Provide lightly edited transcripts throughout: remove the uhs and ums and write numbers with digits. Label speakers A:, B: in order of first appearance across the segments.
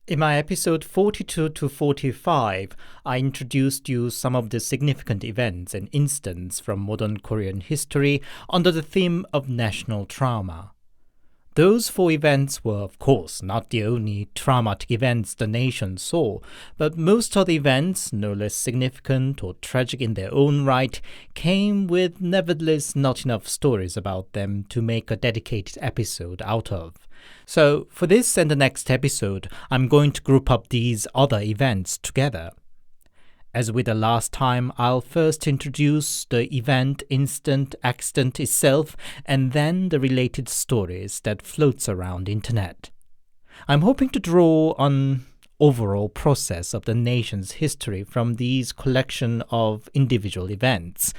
A: In my episode 42 to 45, I introduced you some of the significant events and incidents from modern Korean history under the theme of national trauma. Those four events were, of course, not the only traumatic events the nation saw, but most of the events, no less significant or tragic in their own right, came with nevertheless not enough stories about them to make a dedicated episode out of. So, for this and the next episode, I'm going to group up these other events together. As with the last time, I'll first introduce the event, incident, accident itself, and then the related stories that floats around the internet. I'm hoping to draw on overall process of the nation's history from these collection of individual events.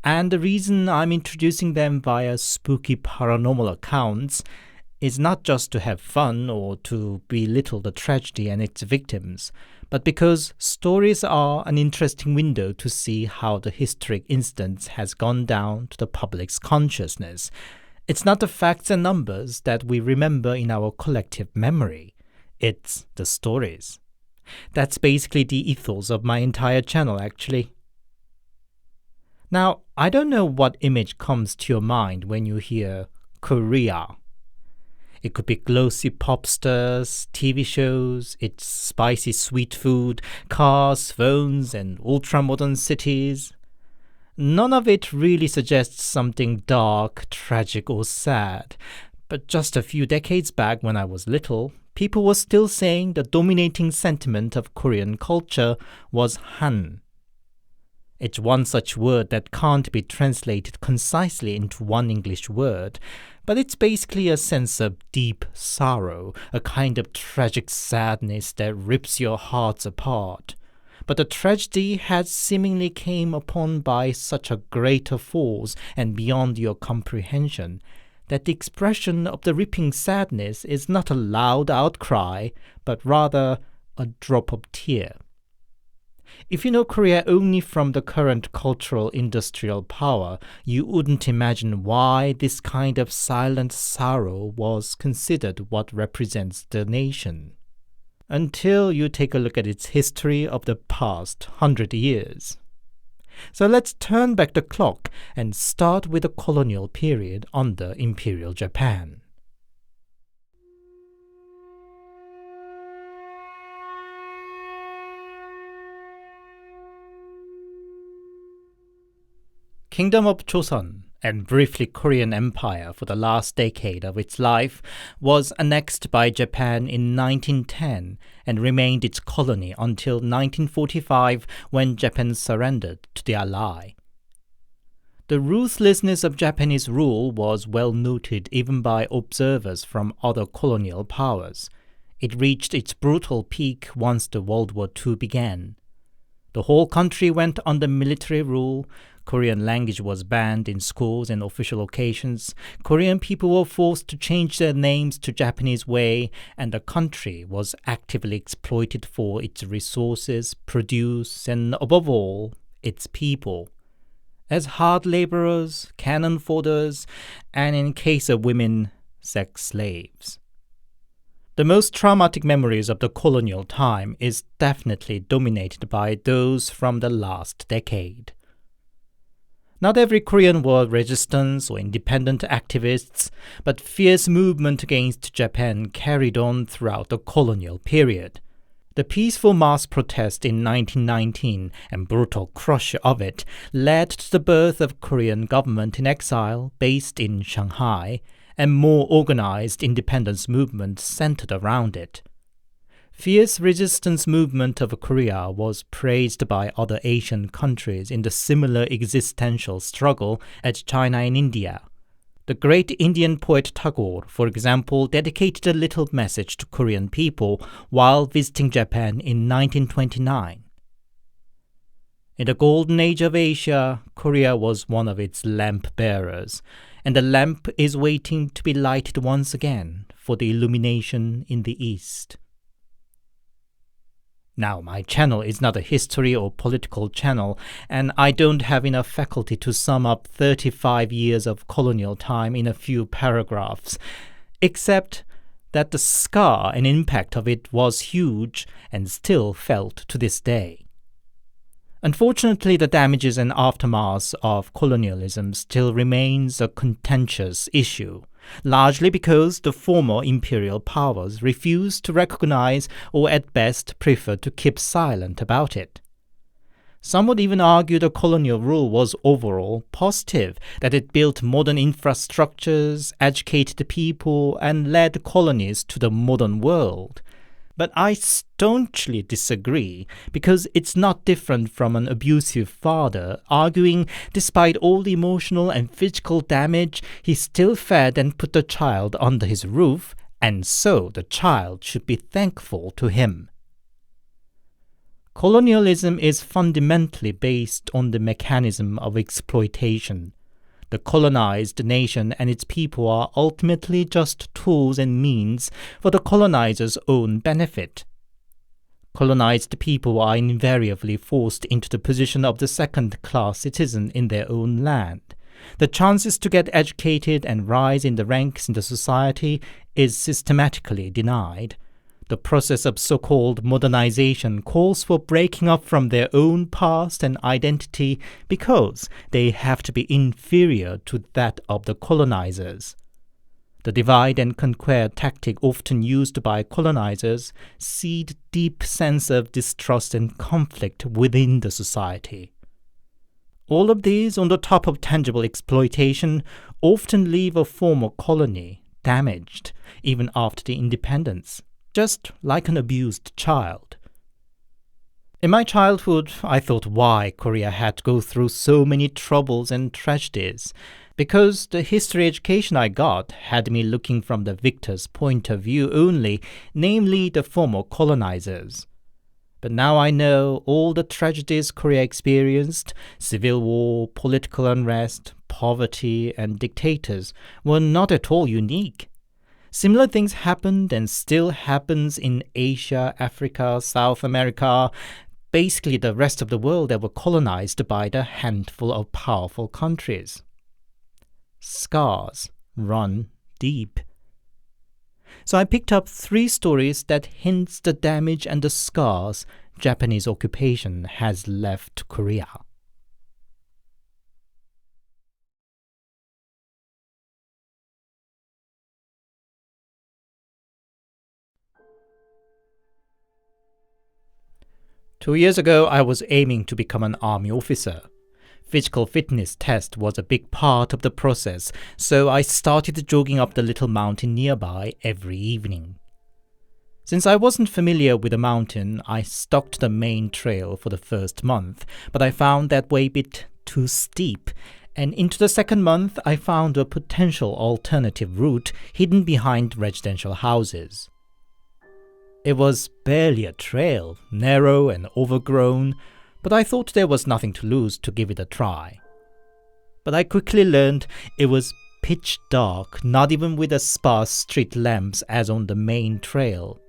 A: And the reason I'm introducing them via spooky paranormal accounts is not just to have fun or to belittle the tragedy and its victims, but because stories are an interesting window to see how the historic incident has gone down to the public's consciousness. It's not the facts and numbers that we remember in our collective memory. It's the stories. That's basically the ethos of my entire channel, actually. Now, I don't know what image comes to your mind when you hear Korea. It could be glossy pop stars, TV shows, its spicy sweet food, cars, phones, and ultra-modern cities. None of it really suggests something dark, tragic, or sad. But just a few decades back when I was little, people were still saying the dominating sentiment of Korean culture was Han. It's one such word that can't be translated concisely into one English word, but it's basically a sense of deep sorrow, a kind of tragic sadness that rips your hearts apart. But the tragedy had seemingly came upon by such a greater force and beyond your comprehension, that the expression of the ripping sadness is not a loud outcry, but rather a drop of tear. If you know Korea only from the current cultural industrial power, you wouldn't imagine why this kind of silent sorrow was considered what represents the nation. Until you take a look at its history of the past 100 years. So let's turn back the clock and start with the colonial period under Imperial Japan. Kingdom of Joseon, and briefly Korean Empire for the last decade of its life, was annexed by Japan in 1910 and remained its colony until 1945 when Japan surrendered to the ally. The ruthlessness of Japanese rule was well noted even by observers from other colonial powers. It reached its brutal peak once the World War II began. The whole country went under military rule. Korean language was banned in schools and official occasions. Korean people were forced to change their names to Japanese way, and the country was actively exploited for its resources, produce, and above all, its people. As hard laborers, cannon fodder, and in case of women, sex slaves. The most traumatic memories of the colonial time is definitely dominated by those from the last decade. Not every Korean were resistance or independent activists, but fierce movement against Japan carried on throughout the colonial period. The peaceful mass protest in 1919 and brutal crush of it led to the birth of Korean government in exile based in Shanghai, and more organized independence movement centered around it. Fierce resistance movement of Korea was praised by other Asian countries in the similar existential struggle as China and India. The great Indian poet Tagore, for example, dedicated a little message to Korean people while visiting Japan in 1929. In the golden age of Asia, Korea was one of its lamp bearers, and the lamp is waiting to be lighted once again for the illumination in the East. Now, my channel is not a history or political channel, and I don't have enough faculty to sum up 35 years of colonial time in a few paragraphs, except that the scar and impact of it was huge and still felt to this day. Unfortunately, the damages and aftermath of colonialism still remains a contentious issue, largely because the former imperial powers refuse to recognize or at best prefer to keep silent about it. Some would even argue the colonial rule was overall positive, that it built modern infrastructures, educated people, and led colonies to the modern world. But I staunchly disagree, because it's not different from an abusive father arguing despite all the emotional and physical damage, he still fed and put the child under his roof, and so the child should be thankful to him. Colonialism is fundamentally based on the mechanism of exploitation. The colonized nation and its people are ultimately just tools and means for the colonizer's own benefit. Colonized people are invariably forced into the position of the second-class citizen in their own land. The chances to get educated and rise in the ranks in the society is systematically denied. The process of so-called modernization calls for breaking up from their own past and identity because they have to be inferior to that of the colonizers. The divide and conquer tactic often used by colonizers seed deep sense of distrust and conflict within the society. All of these, on the top of tangible exploitation, often leave a former colony damaged even after the independence, just like an abused child. In my childhood, I thought why Korea had to go through so many troubles and tragedies, because the history education I got had me looking from the victor's point of view only, namely the former colonizers. But now I know all the tragedies Korea experienced, civil war, political unrest, poverty, and dictators, were not at all unique. Similar things happened and still happens in Asia, Africa, South America, basically the rest of the world that were colonized by the handful of powerful countries. Scars run deep. So I picked up 3 stories that hints the damage and the scars Japanese occupation has left Korea. Two years ago, I was aiming to become an army officer. Physical fitness test was a big part of the process, so I started jogging up the little mountain nearby every evening. Since I wasn't familiar with the mountain, I stuck to the main trail for the first month, but I found that way a bit too steep, and into the second month I found a potential alternative route hidden behind residential houses. It was barely a trail, narrow and overgrown, but I thought there was nothing to lose to give it a try. But I quickly learned it was pitch dark, not even with as sparse street lamps as on the main trail.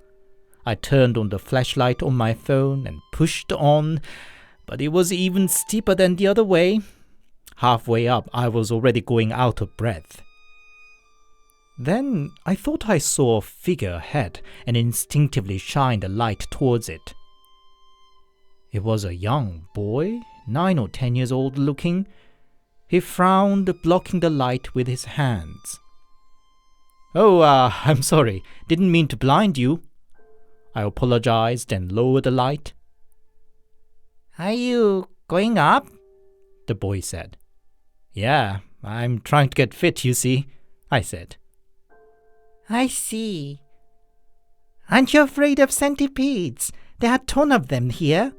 A: I turned on the flashlight on my phone and pushed on, but it was even steeper than the other way. Halfway up, I was already going out of breath. Then I thought I saw a figure ahead and instinctively shined a light towards it. It was a young boy, 9 or 10 years old looking. He frowned, blocking the light with his hands. "Oh, I'm sorry, didn't mean to blind you." I apologized and lowered the light. "Are you going up?" the boy said. "Yeah, I'm trying to get fit, you see," I said. "I see. Aren't you afraid of centipedes? There are a ton of them here."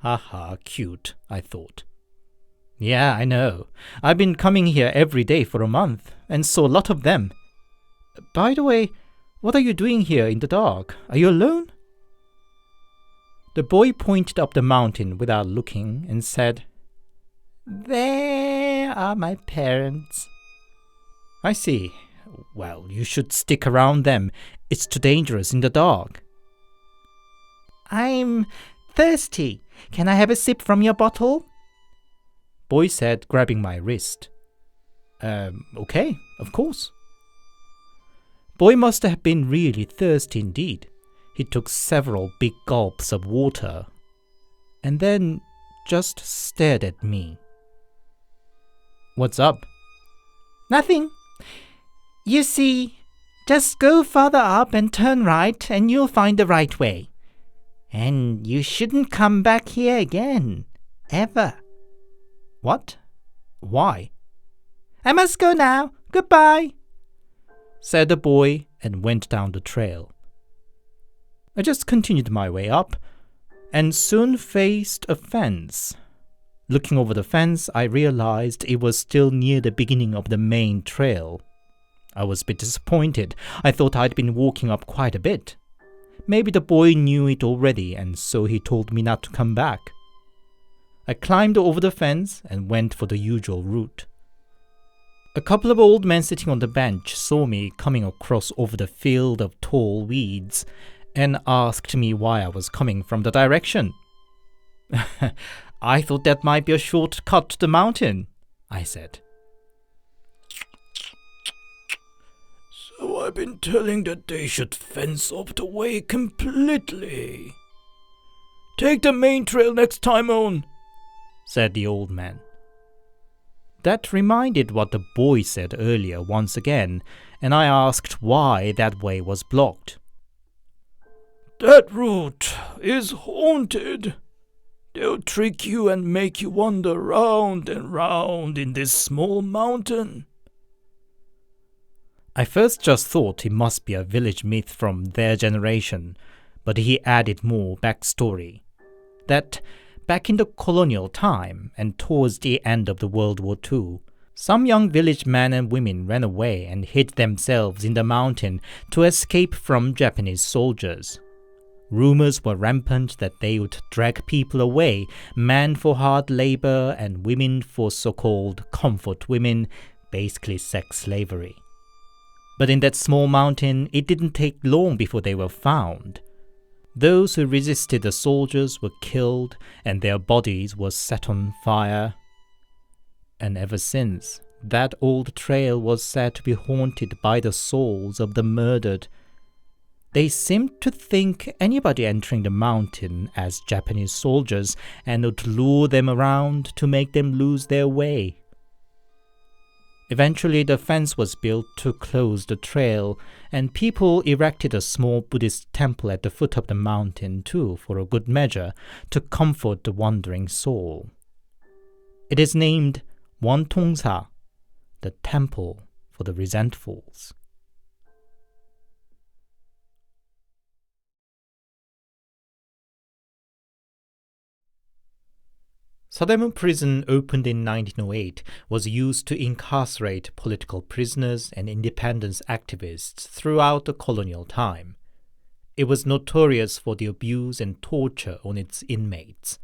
A: Haha, cute, I thought. "Yeah, I know. I've been coming here every day for a month and saw a lot of them. By the way, what are you doing here in the dark? Are you alone?" The boy pointed up the mountain without looking and said, "There are my parents." "I see. Well, you should stick around them. It's too dangerous in the dark." "I'm thirsty. Can I have a sip from your bottle?" Boy said, grabbing my wrist. Okay, of course." Boy must have been really thirsty indeed. He took several big gulps of water and then just stared at me. What's up?
B: Nothing. You see, just go further up and turn right and you'll find the right way. And you shouldn't come back here again, ever.
A: What? Why?
B: I must go now. Goodbye,
A: said the boy and went down the trail. I just continued my way up and soon faced a fence. Looking over the fence, I realized it was still near the beginning of the main trail. I was a bit disappointed. I thought I'd been walking up quite a bit. Maybe the boy knew it already, and so he told me not to come back. I climbed over the fence and went for the usual route. A couple of old men sitting on the bench saw me coming across over the field of tall weeds and asked me why I was coming from the direction. I thought that might be a shortcut to the mountain, I said. So I've been telling that they should fence off the way completely. Take the main trail next time on, said the old man. That reminded what the boy said earlier once again, and I asked why that way was blocked. That route is haunted. They'll trick you and make you wander round and round in this small mountain. I first just thought it must be a village myth from their generation, but he added more backstory. That back in the colonial time and towards the end of the World War II, some young village men and women ran away and hid themselves in the mountain to escape from Japanese soldiers. Rumors were rampant that they would drag people away, men for hard labor and women for so-called comfort women, basically sex slavery. But in that small mountain, it didn't take long before they were found. Those who resisted the soldiers were killed and their bodies were set on fire. And ever since, that old trail was said to be haunted by the souls of the murdered. They seemed to think anybody entering the mountain as Japanese soldiers and would lure them around to make them lose their way. Eventually, the fence was built to close the trail, and people erected a small Buddhist temple at the foot of the mountain too, for a good measure, to comfort the wandering soul. It is named Wantongsa, the temple for the resentfuls. Sodemu Prison, opened in 1908, was used to incarcerate political prisoners and independence activists throughout the colonial time. It was notorious for the abuse and torture on its inmates.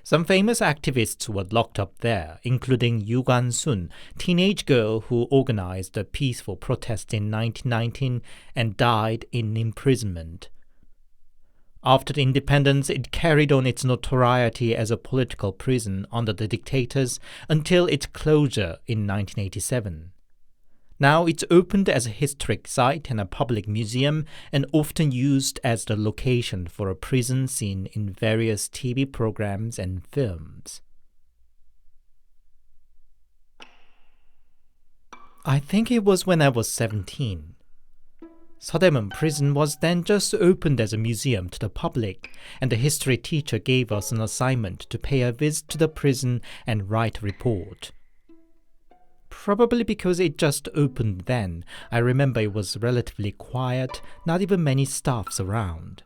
A: Some famous activists were locked up there, including Yu Gan-sun, teenage girl who organized a peaceful protest in 1919 and died in imprisonment. After the independence, it carried on its notoriety as a political prison under the dictators until its closure in 1987. Now it's opened as a historic site and a public museum, and often used as the location for a prison scene in various TV programs and films. I think it was when I was 17. Sodemu Prison was then just opened as a museum to the public, and the history teacher gave us an assignment to pay a visit to the prison and write a report. Probably because it just opened then, I remember it was relatively quiet, not even many staffs around.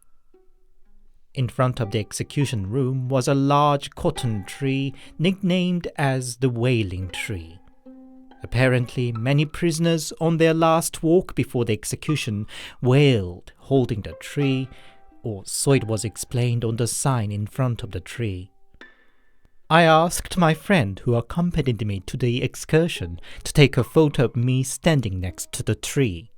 A: In front of the execution room was a large cotton tree nicknamed as the Wailing tree. Apparently, many prisoners on their last walk before the execution wailed holding the tree, or so it was explained on the sign in front of the tree. I asked my friend who accompanied me to the excursion to take a photo of me standing next to the tree.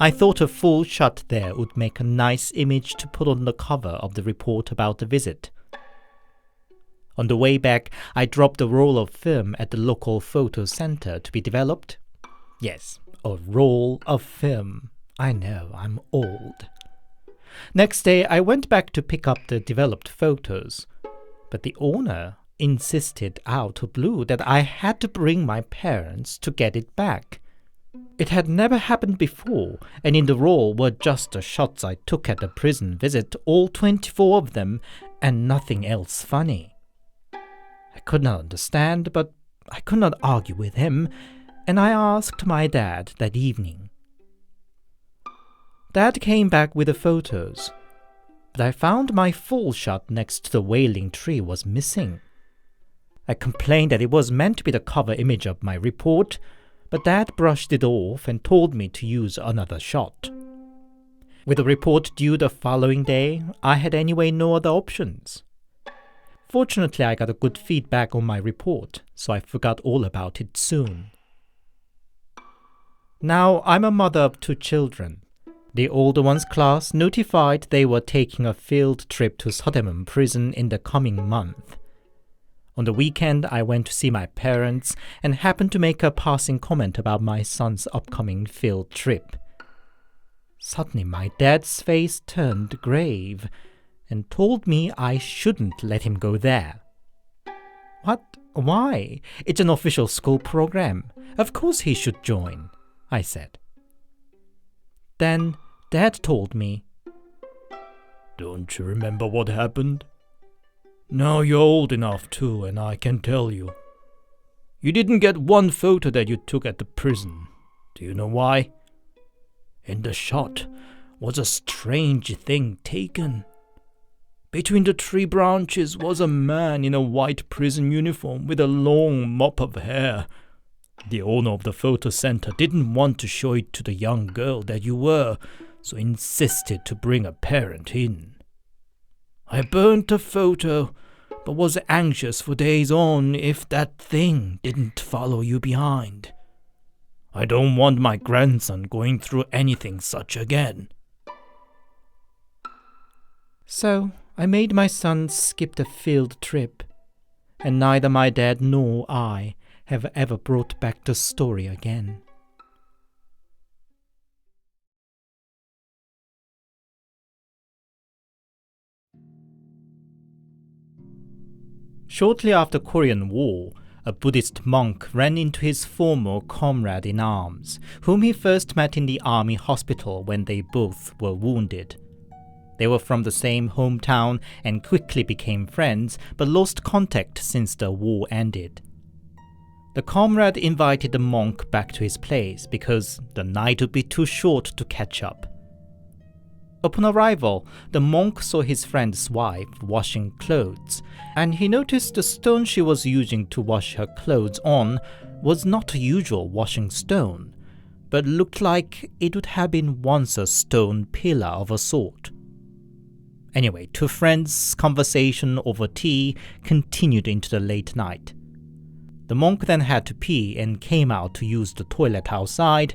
A: I thought a full shot there would make a nice image to put on the cover of the report about the visit. On the way back, I dropped a roll of film at the local photo center to be developed. Yes, a roll of film. I know, I'm old. Next day, I went back to pick up the developed photos, but the owner insisted out of blue that I had to bring my parents to get it back. It had never happened before, and in the roll were just the shots I took at the prison visit, all 24 of them, and nothing else funny. I could not understand, but I could not argue with him, and I asked my dad that evening. Dad came back with the photos, but I found my full shot next to the Wailing tree was missing. I complained that it was meant to be the cover image of my report, but Dad brushed it off and told me to use another shot. With the report due the following day, I had anyway no other options. Fortunately, I got a good feedback on my report, so I forgot all about it soon. Now I'm a mother of 2 children. The older one's class notified they were taking a field trip to Sodemon prison in the coming month. On the weekend, I went to see my parents and happened to make a passing comment about my son's upcoming field trip. Suddenly, my dad's face turned grave and told me I shouldn't let him go there. What? Why? It's an official school program. Of course he should join, I said. Then Dad told me, "Don't you remember what happened? Now you're old enough too, and I can tell you. You didn't get one photo that you took at the prison. Do you know why? In the shot was a strange thing taken. Between the tree branches was a man in a white prison uniform with a long mop of hair. The owner of the photo center didn't want to show it to the young girl that you were, so insisted to bring a parent in. I burnt the photo, but was anxious for days on if that thing didn't follow you behind. I don't want my grandson going through anything such again." So I made my son skip the field trip, and neither my dad nor I have ever brought back the story again. Shortly after the Korean War, a Buddhist monk ran into his former comrade in arms, whom he first met in the army hospital when they both were wounded. They were from the same hometown and quickly became friends, but lost contact since the war ended. The comrade invited the monk back to his place because the night would be too short to catch up. Upon arrival, the monk saw his friend's wife washing clothes, and he noticed the stone she was using to wash her clothes on was not a usual washing stone, but looked like it would have been once a stone pillar of a sort. Anyway, 2 friends' conversation over tea continued into the late night. The monk then had to pee and came out to use the toilet outside,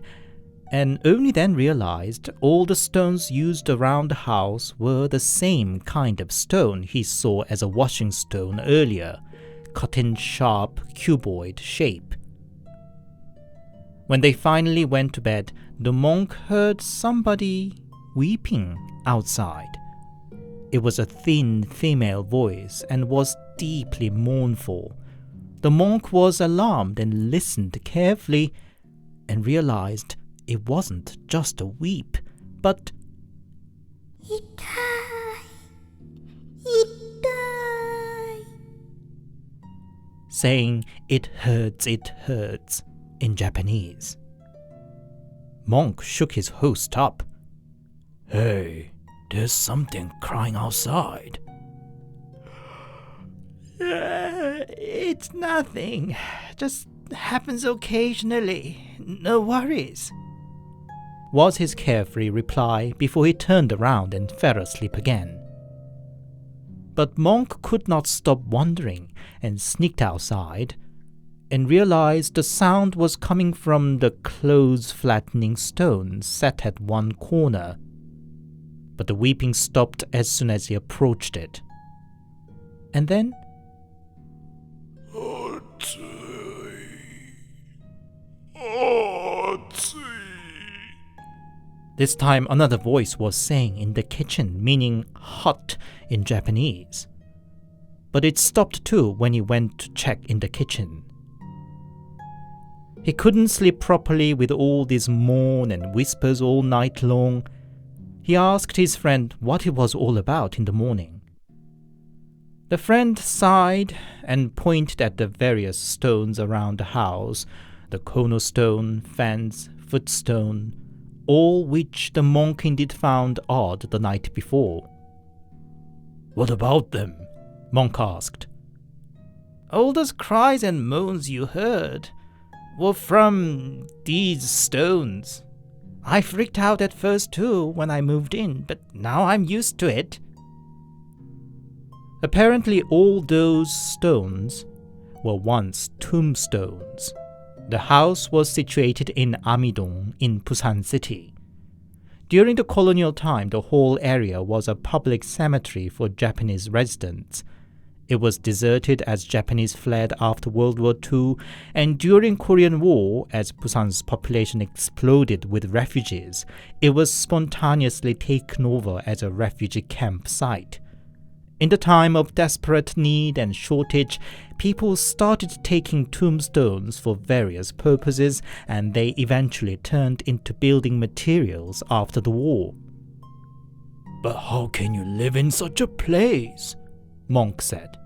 A: and only then realized all the stones used around the house were the same kind of stone he saw as a washing stone earlier, cut in sharp cuboid shape. When they finally went to bed, the monk heard somebody weeping outside. It was a thin female voice and was deeply mournful. The monk was alarmed and listened carefully and realized it wasn't just a weep, but "Itai, itai," saying it hurts in Japanese. Monk shook his host up. "Hey, there's something crying outside."
B: It's nothing. Just happens occasionally. No worries,"
A: was his carefree reply before he turned around and fell asleep again. But Monk could not stop wondering and sneaked outside and realized the sound was coming from the clothes-flattening stone set at one corner. But the weeping stopped as soon as he approached it. And then This time another voice was saying in the kitchen, meaning hot in Japanese. But it stopped too when he went to check in the kitchen. He couldn't sleep properly with all these moan and whispers all night long. He asked his friend what it was all about in the morning. The friend sighed and pointed at the various stones around the house, the cornerstone, fence, footstone, all which the monk indeed found odd the night before. "What about them?" Monk asked.
B: "All those cries and moans you heard were from these stones. I freaked out at first too when I moved in, but now I'm used to it."
A: Apparently all those stones were once tombstones. The house was situated in Amidong in Busan City. During the colonial time, the whole area was a public cemetery for Japanese residents. It was deserted as Japanese fled after World War II, and during Korean War, as Busan's population exploded with refugees, it was spontaneously taken over as a refugee camp site. In the time of desperate need and shortage, people started taking tombstones for various purposes, and they eventually turned into building materials after the war. "But how can you live in such a place?" Monk said.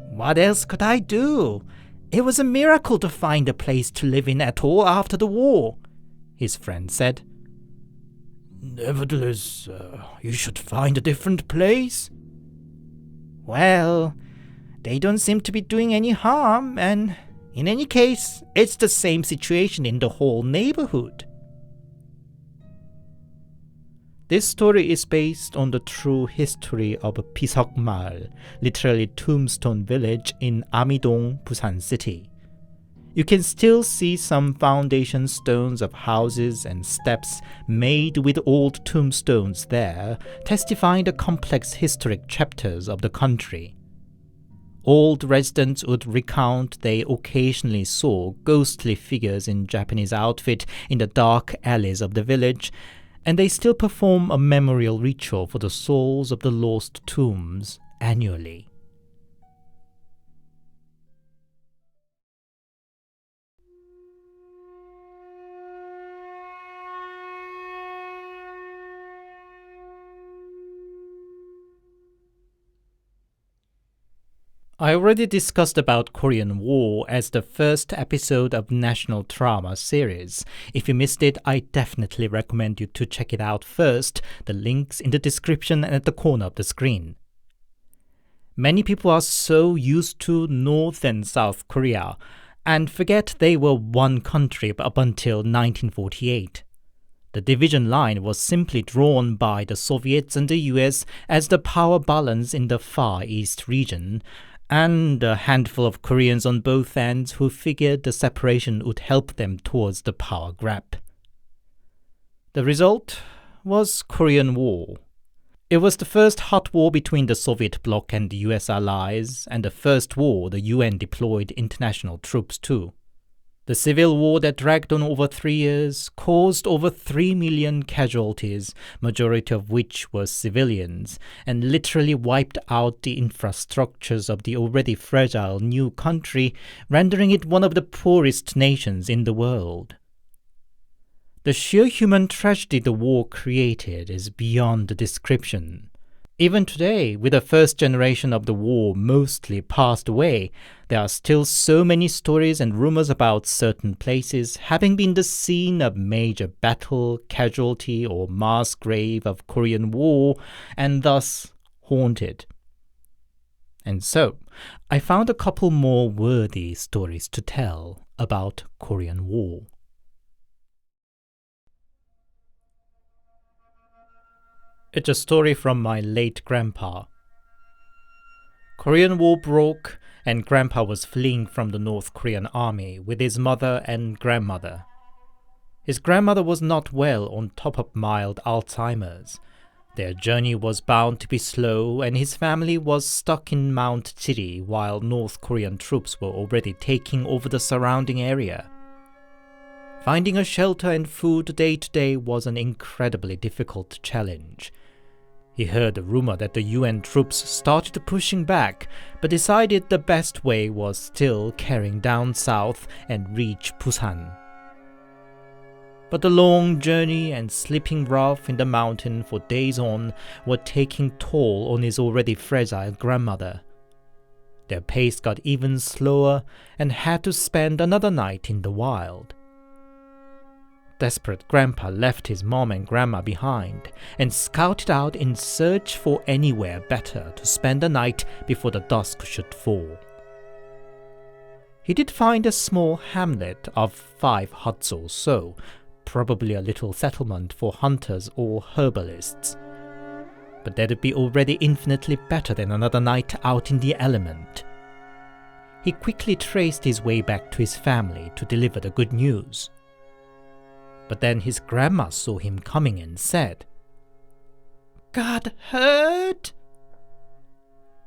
B: "What else could I do? It was a miracle to find a place to live in at all after the war," his friend said.
A: "Nevertheless, you should find a different place."
B: "Well, they don't seem to be doing any harm, and in any case, it's the same situation in the whole neighborhood."
A: This story is based on the true history of Pisokmal, literally Tombstone Village in Amidong, Busan City. You can still see some foundation stones of houses and steps made with old tombstones there, testifying the complex historic chapters of the country. Old residents would recount they occasionally saw ghostly figures in Japanese outfit in the dark alleys of the village, and they still perform a memorial ritual for the souls of the lost tombs annually. I already discussed about Korean War as the first episode of National Drama series. If you missed it, I definitely recommend you to check it out first. The link's in the description and at the corner of the screen. Many people are so used to North and South Korea and forget they were one country up until 1948. The division line was simply drawn by the Soviets and the US as the power balance in the Far East region, and a handful of Koreans on both ends who figured the separation would help them towards the power grab. The result was Korean War. It was the first hot war between the Soviet bloc and the US allies, and the first war the UN deployed international troops to. The civil war that dragged on over 3 years caused over 3 million casualties, majority of which were civilians, and literally wiped out the infrastructures of the already fragile new country, rendering it one of the poorest nations in the world. The sheer human tragedy the war created is beyond description. Even today, with the first generation of the war mostly passed away, there are still so many stories and rumors about certain places having been the scene of major battle, casualty, or mass grave of Korean War, and thus haunted. And so, I found a couple more worthy stories to tell about Korean War. It's a story from my late grandpa. Korean War broke, and Grandpa was fleeing from the North Korean army with his mother and grandmother. His grandmother was not well, on top of mild Alzheimer's. Their journey was bound to be slow, and his family was stuck in Mount Chiri while North Korean troops were already taking over the surrounding area. Finding a shelter and food day to day was an incredibly difficult challenge. He heard a rumor that the UN troops started pushing back, but decided the best way was still carrying down south and reach Busan. But the long journey and sleeping rough in the mountain for days on were taking toll on his already fragile grandmother. Their pace got even slower and had to spend another night in the wild. Desperate Grandpa left his mom and grandma behind and scouted out in search for anywhere better to spend the night before the dusk should fall. He did find a small hamlet of 5 huts or so, probably a little settlement for hunters or herbalists. But that'd be already infinitely better than another night out in the element. He quickly traced his way back to his family to deliver the good news. But then his grandma saw him coming and said, "Got hurt?"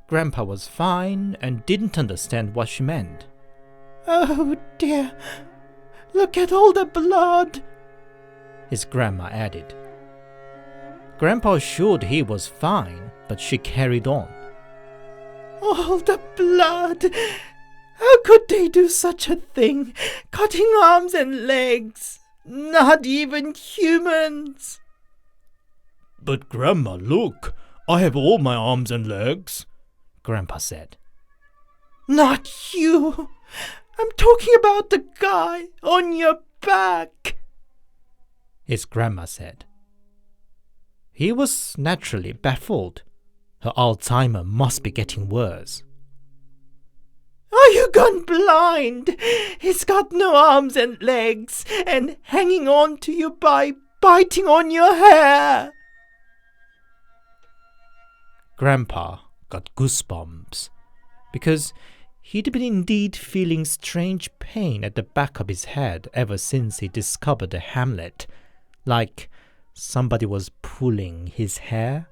A: Grandpa was fine and didn't understand what she meant. "Oh dear, look at all the blood," his grandma added. Grandpa assured he was fine, but she carried on. "All the blood! How could they do such a thing? Cutting arms and legs! Not even humans!" "But Grandma, look! I have all my arms and legs," Grandpa said. "Not you! I'm talking about the guy on your back," his grandma said. He was naturally baffled. Her Alzheimer must be getting worse. "Are you gone blind? He's got no arms and legs and hanging on to you by biting on your hair." Grandpa got goosebumps because he'd been indeed feeling strange pain at the back of his head ever since he discovered the hamlet, like somebody was pulling his hair.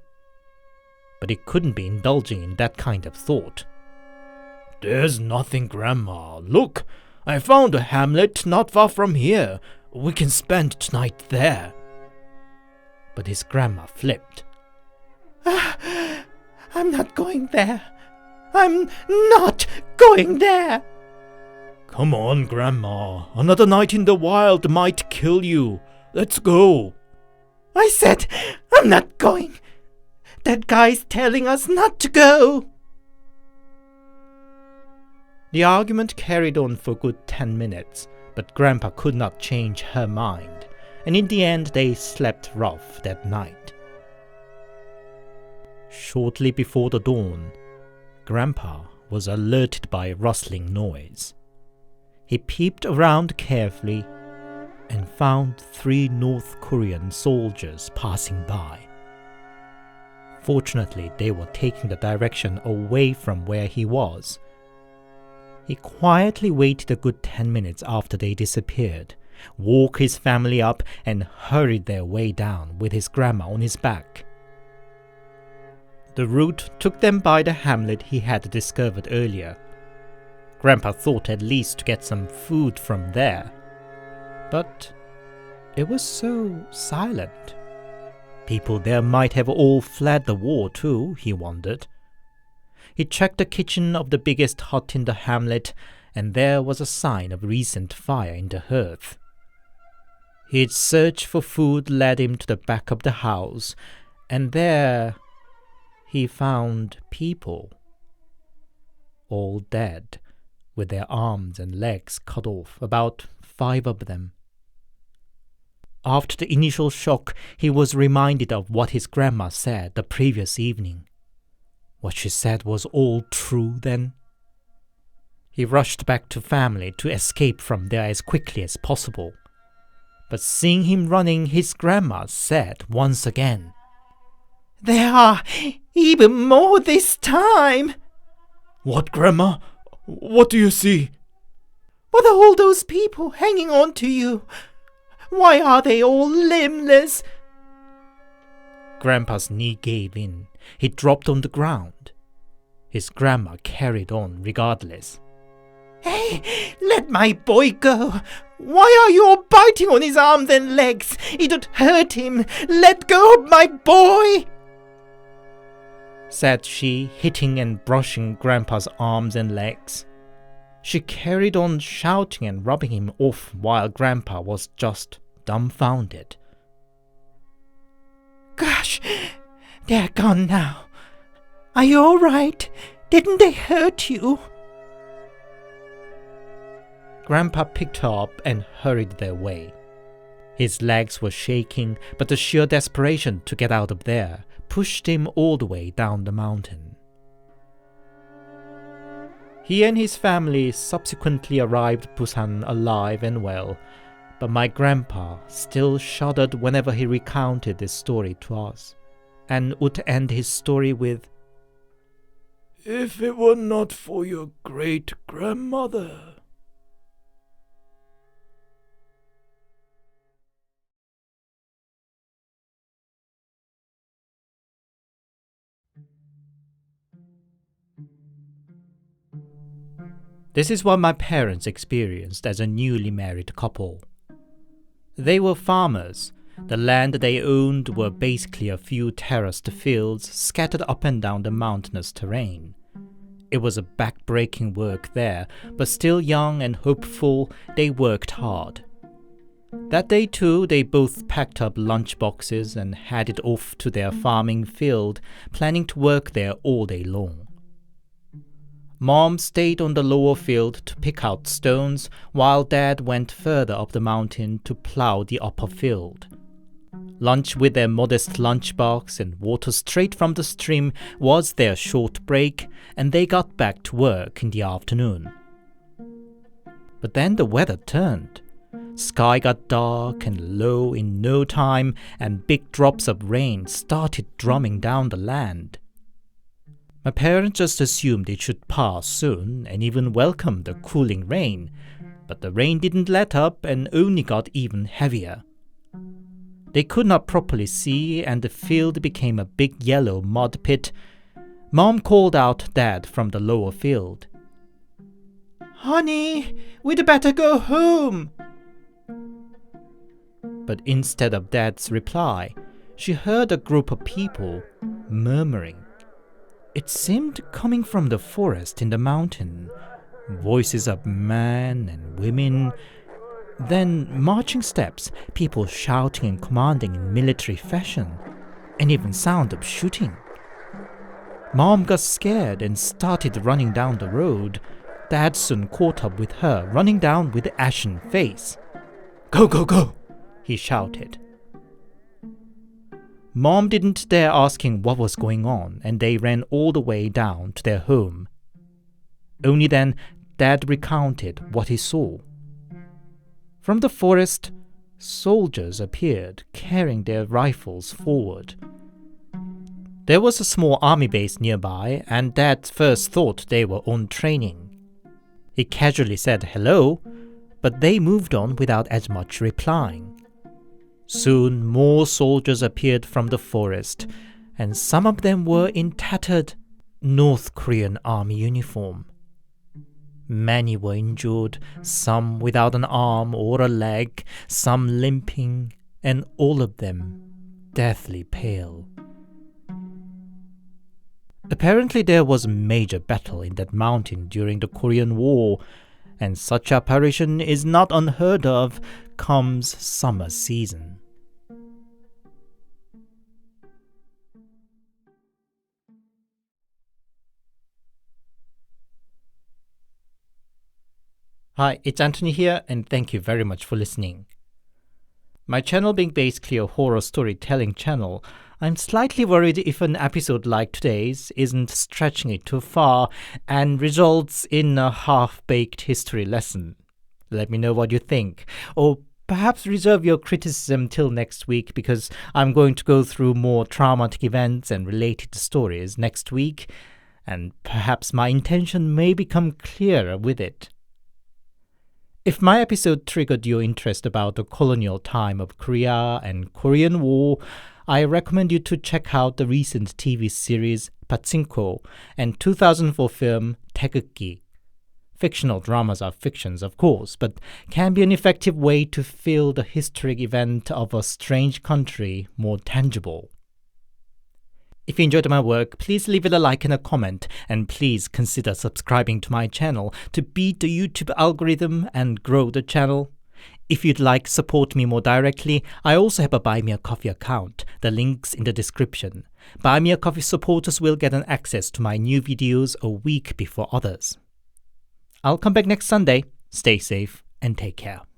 A: But he couldn't be indulging in that kind of thought. "There's nothing, Grandma. Look, I found a hamlet not far from here. We can spend tonight there." But his grandma flipped. "I'm not going there. I'm not going there." "Come on, Grandma. Another night in the wild might kill you. Let's go." "I said I'm not going. That guy's telling us not to go." The argument carried on for a good 10 minutes, but Grandpa could not change her mind, and in the end they slept rough that night. Shortly before the dawn, Grandpa was alerted by a rustling noise. He peeped around carefully and found 3 North Korean soldiers passing by. Fortunately, they were taking the direction away from where he was. He quietly waited a good 10 minutes after they disappeared, woke his family up, and hurried their way down with his grandma on his back. The route took them by the hamlet he had discovered earlier. Grandpa thought at least to get some food from there. But it was so silent. People there might have all fled the war too, he wondered. He checked the kitchen of the biggest hut in the hamlet, and there was a sign of recent fire in the hearth. His search for food led him to the back of the house, and there he found people, all dead, with their arms and legs cut off, about 5 of them. After the initial shock, he was reminded of what his grandma said the previous evening. What she said was all true then. He rushed back to family to escape from there as quickly as possible. But seeing him running, his grandma said once again, "There are even more this time." "What, Grandma? What do you see?" "What are all those people hanging on to you? Why are they all limbless?" Grandpa's knee gave in. He dropped on the ground. His grandma carried on regardless.
B: Hey, let my boy go. Why are you all biting on his arms and legs? It'd hurt him. Let go of my boy,
A: said she, hitting and brushing Grandpa's arms and legs. She carried on shouting and rubbing him off while Grandpa was just dumbfounded.
B: Gosh, they're gone now. Are you all right? Didn't they hurt you?
A: Grandpa picked her up and hurried their way. His legs were shaking, but the sheer desperation to get out of there pushed him all the way down the mountain. He and his family subsequently arrived Busan alive and well, but my grandpa still shuddered whenever he recounted this story to us, and would end his story with, "If it were not for your great-grandmother." This is what my parents experienced as a newly married couple. They were farmers. The land they owned were basically a few terraced fields scattered up and down the mountainous terrain. It was a back-breaking work there, but still young and hopeful, they worked hard. That day too, they both packed up lunch boxes and headed off to their farming field, planning to work there all day long. Mom stayed on the lower field to pick out stones, while Dad went further up the mountain to plow the upper field. Lunch with their modest lunchbox and water straight from the stream was their short break, and they got back to work in the afternoon. But then the weather turned. Sky got dark and low in no time, and big drops of rain started drumming down the land. My parents just assumed it should pass soon and even welcomed the cooling rain, but the rain didn't let up and only got even heavier. They could not properly see, and the field became a big yellow mud pit. Mom called out Dad from the lower field.
B: "Honey, we'd better go home."
A: But instead of Dad's reply, she heard a group of people murmuring. It seemed coming from the forest in the mountain, voices of men and women, then marching steps, people shouting and commanding in military fashion, and even sound of shooting. Mom got scared and started running down the road. Dad soon caught up with her, running down with ashen face. "Go, go, go!" he shouted. Mom didn't dare asking what was going on, and they ran all the way down to their home. Only then Dad recounted what he saw. From the forest, soldiers appeared, carrying their rifles forward. There was a small army base nearby, and Dad first thought they were on training. He casually said hello, but they moved on without as much replying. Soon more soldiers appeared from the forest, and some of them were in tattered North Korean army uniform. Many were injured, some without an arm or a leg, some limping, and all of them deathly pale. Apparently there was a major battle in that mountain during the Korean War, and such apparition is not unheard of comes summer season. Hi, it's Anthony here, and thank you very much for listening. My channel being basically a horror storytelling channel, I'm slightly worried if an episode like today's isn't stretching it too far and results in a half-baked history lesson. Let me know what you think, or perhaps reserve your criticism till next week, because I'm going to go through more traumatic events and related stories next week, and perhaps my intention may become clearer with it. If my episode triggered your interest about the colonial time of Korea and Korean War, I recommend you to check out the recent TV series Pachinko and 2004 film 태극기. Fictional dramas are fictions, of course, but can be an effective way to feel the historic event of a strange country more tangible. If you enjoyed my work, please leave it a like and a comment, and please consider subscribing to my channel to beat the YouTube algorithm and grow the channel. If you'd like to support me more directly, I also have a Buy Me a Coffee account. The link's in the description. Buy Me a Coffee supporters will get an access to my new videos a week before others. I'll come back next Sunday. Stay safe and take care.